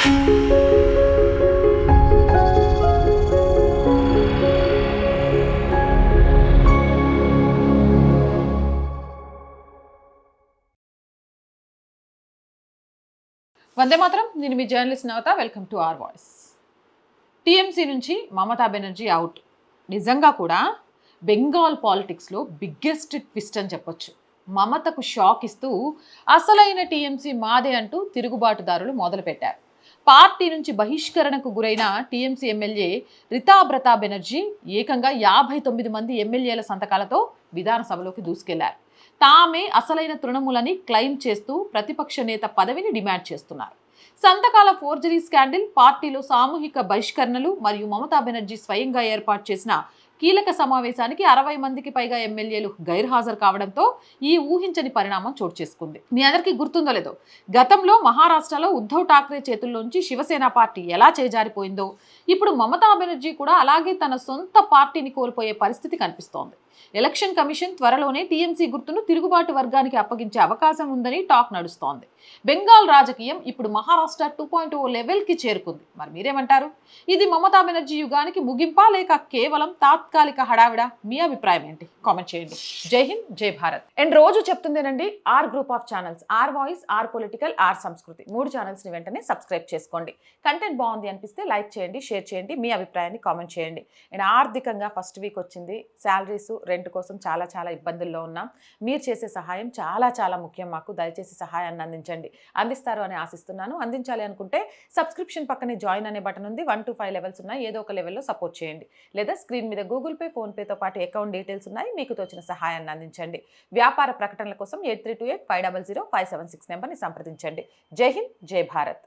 వందే మాత్రం. నేను మీ journalist Navatha. Welcome to our voice. TMC నుంచి మమతా బెనర్జీ అవుట్. నిజంగా కూడా బెంగాల్ పాలిటిక్స్లో బిగ్గెస్ట్ ట్విస్ట్ అని చెప్పొచ్చు. మమతకు షాక్ ఇస్తూ అసలైన టీఎంసీ మాదే అంటూ తిరుగుబాటుదారులు మొదలుపెట్టారు. పార్టీ నుంచి బహిష్కరణకు గురైన టీఎంసీ ఎమ్మెల్యే రితాబ్రతా బెనర్జీ ఏకంగా 59 మంది ఎమ్మెల్యేల సంతకాలతో విధానసభలోకి దూసుకెళ్లారు. తామే అసలైన తృణమూలని క్లెయిమ్ చేస్తూ ప్రతిపక్ష నేత పదవిని డిమాండ్ చేస్తున్నారు. సంతకాల ఫోర్జరీ స్కాండిల్, పార్టీలో సామూహిక బహిష్కరణలు మరియు మమతా బెనర్జీ స్వయంగా ఏర్పాటు చేసిన కీలక సమావేశానికి 60 మందికి పైగా ఎమ్మెల్యేలు గైర్హాజరు కావడంతో ఈ ఊహించని పరిణామం చోటు చేసుకుంది. మీ అందరికీ గుర్తుందో లేదో, గతంలో మహారాష్ట్రలో ఉద్ధవ్ ఠాక్రే చేతుల్లోంచి శివసేన పార్టీ ఎలా చేజారిపోయిందో, ఇప్పుడు మమతా బెనర్జీ కూడా అలాగే తన సొంత పార్టీని కోల్పోయే పరిస్థితి కనిపిస్తోంది. ఎలక్షన్ కమిషన్ త్వరలోనే టీఎంసీ గుర్తును తిరుగుబాటు వర్గానికి అప్పగించే అవకాశం ఉందని టాక్ నడుస్తోంది. బెంగాల్ రాజకీయం ఇప్పుడు మహారాష్ట్ర 2.0 లెవెల్కి చేరుకుంది. మరి మీరేమంటారు? ఇది మమతా బెనర్జీ యుగానికి ముగింపా, లేక కేవలం తాత్కాలిక హడావిడా? మీ అభిప్రాయం ఏంటి? కామెంట్ చేయండి. జై హింద్, జై భారత్. అండ్ రోజు చెప్తుందేనండి, R group of channels, R voice, R political, R Sanskriti, 3 ఛానల్స్ని వెంటనే సబ్స్క్రైబ్ చేసుకోండి. కంటెంట్ బాగుంది అనిపిస్తే లైక్ చేయండి, షేర్ చేయండి, మీ అభిప్రాయాన్ని కామెంట్ చేయండి. అండ్ ఆర్థికంగా ఫస్ట్ వీక్ వచ్చింది, శాలరీస్, రెంట్ కోసం చాలా ఇబ్బందుల్లో ఉన్నాం. మీరు చేసే సహాయం చాలా ముఖ్యం మాకు. దయచేసి సహాయాన్ని అందిస్తారు అని ఆశిస్తున్నాను. అందించాలి అనుకుంటే సబ్స్క్రిప్షన్ పక్కనే జాయిన్ అనే బటన్ ఉంది. 1 to 5 లెవెల్స్ ఉన్నాయి. ఏదో ఒక లెవెల్లో సపోర్ట్ చేయండి. లేదా స్క్రీన్ మీద గూగుల్ పే, ఫోన్ పేతో పాటు అకౌంట్ డీటెయిల్స్ ఉన్నాయి. మీకు తోచిన సహాయాన్ని అందించండి. వ్యాపార ప్రకటనల కోసం 8328 500 576 నెంబర్ని సంప్రదించండి. జై హింద్, జై భారత్.